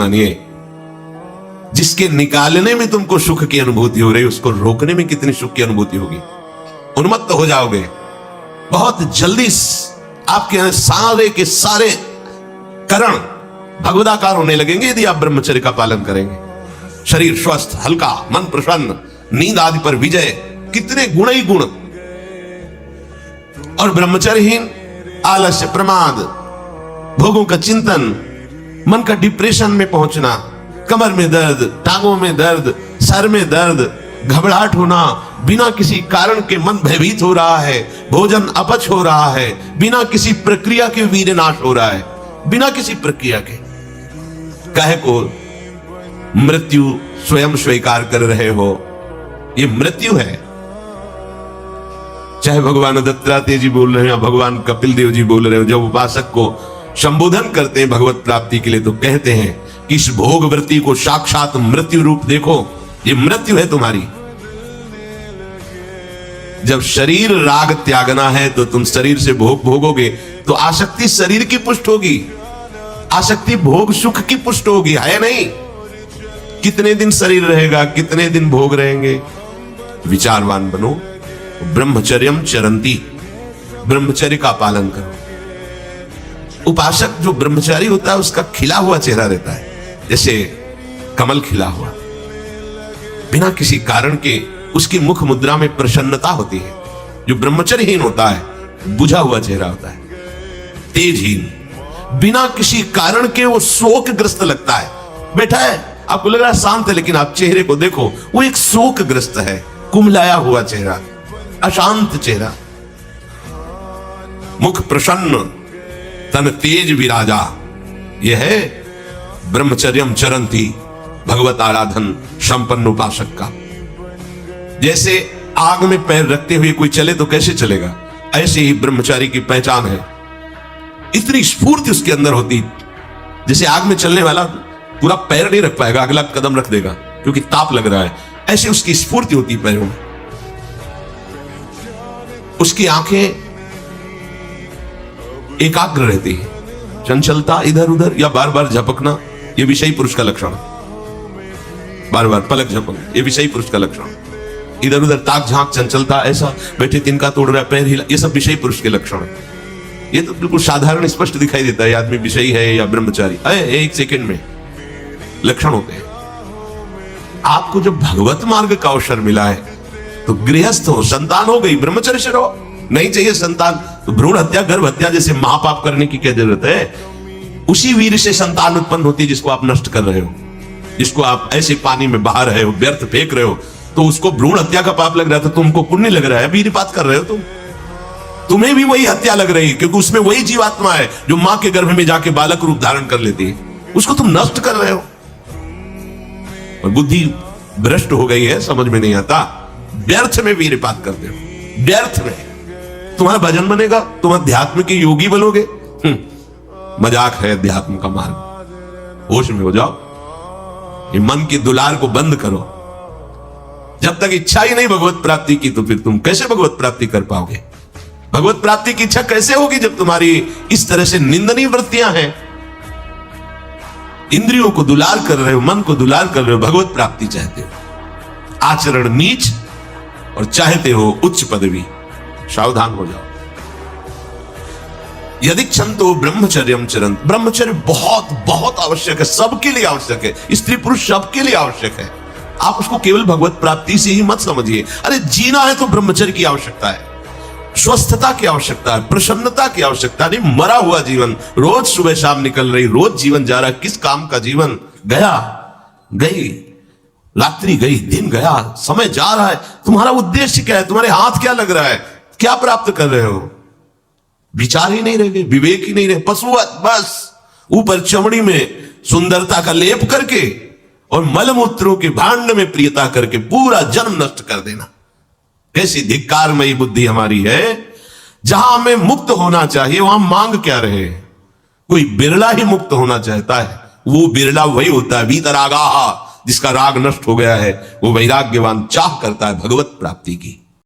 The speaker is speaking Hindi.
मानिए। जिसके निकालने में तुमको सुख की अनुभूति हो रही, उसको रोकने में कितनी सुख की अनुभूति होगी। उन्मत्त हो जाओगे बहुत जल्दी। आपके सारे के सारे करण भगवदाकार होने लगेंगे यदि आप ब्रह्मचर्य का पालन करेंगे। शरीर स्वस्थ, हल्का, मन प्रसन्न, नींद आदि पर विजय, कितने गुण ही गुण। और ब्रह्मचर्यहीन आलस्य, प्रमाद, भोगों का चिंतन, मन का डिप्रेशन में पहुंचना, कमर में दर्द, टांगों में दर्द, सर में दर्द, घबराहट होना, बिना किसी कारण के मन भयभीत हो रहा है, भोजन अपच हो रहा है, बिना किसी प्रक्रिया के वीर्य नाश हो रहा है, बिना किसी प्रक्रिया के। काहे को मृत्यु स्वयं स्वीकार कर रहे हो, ये मृत्यु है। चाहे भगवान दत्तात्रेय जी बोल रहे हैं, भगवान कपिल देव जी बोल रहे हो, जब उपासक को संबोधन करते हैं भगवत प्राप्ति के लिए तो कहते हैं कि इस भोग वृत्ति को साक्षात मृत्यु रूप देखो, ये मृत्यु है तुम्हारी। जब शरीर राग त्यागना है तो तुम शरीर से भोग भोगोगे तो आसक्ति शरीर की पुष्ट होगी, आसक्ति भोग सुख की पुष्ट होगी, है नहीं। कितने दिन शरीर रहेगा, कितने दिन भोग रहेंगे। विचारवान बनो, ब्रह्मचर्यम चरंती, ब्रह्मचर्य का पालन करो। उपासक जो ब्रह्मचारी होता है उसका खिला हुआ चेहरा रहता है, जैसे कमल खिला हुआ, बिना किसी कारण के उसकी मुख मुद्रा में प्रसन्नता होती है। जो ब्रह्मचर्यहीन होता है बुझा हुआ चेहरा होता है, तेजहीन, बिना किसी कारण के वो शोकग्रस्त लगता है। बैठा है, आपको लग रहा है शांत है, लेकिन आप चेहरे को देखो, वो एक शोकग्रस्त है, कुमलाया हुआ चेहरा, अशांत चेहरा। मुख प्रसन्न, तन तेज विराजा, यह है ब्रह्मचर्यम चरंती, भगवत आराधन संपन्न उपासक का। जैसे आग में पैर रखते हुए कोई चले तो कैसे चलेगा, ऐसे ही ब्रह्मचारी की पहचान है। इतनी स्फूर्ति उसके अंदर होती, जैसे आग में चलने वाला पूरा पैर नहीं रख पाएगा, अगला कदम रख देगा क्योंकि ताप लग रहा है, ऐसे उसकी स्फूर्ति होती पैरों में। उसकी आंखें एकाग्र रहती है, चंचलता इधर उधर या बार बार झपकना यह विषयी पुरुष का लक्षण, बार बार पलक झपकना यह विषयी पुरुष का लक्षण, इधर उधर ताक झांक चंचलता, ऐसा बैठे तिनका तोड़ रहा है, पैर हिला, ये सब विषयी पुरुष के लक्षण। ये तो बिल्कुल साधारण स्पष्ट दिखाई देता है आदमी विषयी है या ब्रह्मचारी, एक सेकंड में लक्षण होते हैं। आपको जब भगवत मार्ग का अवसर मिला है तो गृहस्थ हो, संतान हो गई, ब्रह्मचर्य से रहो। नहीं चाहिए संतान तो भ्रूण हत्या, गर्भ हत्या जैसे महापाप करने की क्या जरूरत है। उसी वीर से संतान उत्पन्न होती है जिसको आप नष्ट कर रहे हो, जिसको आप ऐसे पानी में बहा रहे हो, व्यर्थ फेंक रहे हो, तो उसको भ्रूण हत्या का पाप लग रहा है, तो तुमको पुण्य लग रहा है, वीरपात कर रहे हो तुम्हें भी वही हत्या लग रही है, क्योंकि उसमें वही जीवात्मा है जो मां के गर्भ में जाके बालक रूप धारण कर लेती है, उसको तुम नष्ट कर रहे हो। और बुद्धि भ्रष्ट हो गई है, समझ में नहीं आता, व्यर्थ में वीरपात करते हो, व्यर्थ में। तुम्हारा भजन बनेगा, तुम अध्यात्म के योगी बनोगे, मजाक है अध्यात्म का मार्ग। होश में हो जाओ, ये मन की दुलार को बंद करो। जब तक इच्छा ही नहीं भगवत प्राप्ति की तो फिर तुम कैसे भगवत प्राप्ति कर पाओगे। भगवत प्राप्ति की इच्छा कैसे होगी जब तुम्हारी इस तरह से निंदनीय वृत्तियां हैं। इंद्रियों को दुलार कर रहे हो, मन को दुलार कर रहे हो, भगवत प्राप्ति चाहते हो, आचरण नीच और चाहते हो उच्च पदवी। सावधान हो जाओ। यदि क्षंतो ब्रह्मचर्यम चरंत, ब्रह्मचर्य बहुत बहुत आवश्यक है, सबके लिए आवश्यक है, स्त्री पुरुष सबके लिए आवश्यक है। आप उसको केवल भगवत प्राप्ति से ही मत समझिए। अरे जीना है तो ब्रह्मचर्य की आवश्यकता है, स्वस्थता की आवश्यकता है, प्रसन्नता की आवश्यकता नहीं। मरा हुआ जीवन, रोज सुबह शाम निकल रही, रोज जीवन जा रहा है, किस काम का जीवन, गया गई रात्रि गई, दिन गया, समय जा रहा है। तुम्हारा उद्देश्य क्या है, तुम्हारे हाथ क्या लग रहा है, क्या प्राप्त कर रहे हो। विचार ही नहीं रह गए, विवेक ही नहीं रहे, पशुवत बस ऊपर चमड़ी में सुंदरता का लेप करके और मलमूत्रों के भांड में प्रियता करके पूरा जन्म नष्ट कर देना। कैसी धिक्कारमयी बुद्धि हमारी है। जहां हमें मुक्त होना चाहिए वहां मांग क्या रहे। कोई बिरला ही मुक्त होना चाहता है, वो बिरला वही होता है वीतरागा, जिसका राग नष्ट हो गया है, वो वैराग्यवान चाह करता है भगवत प्राप्ति की।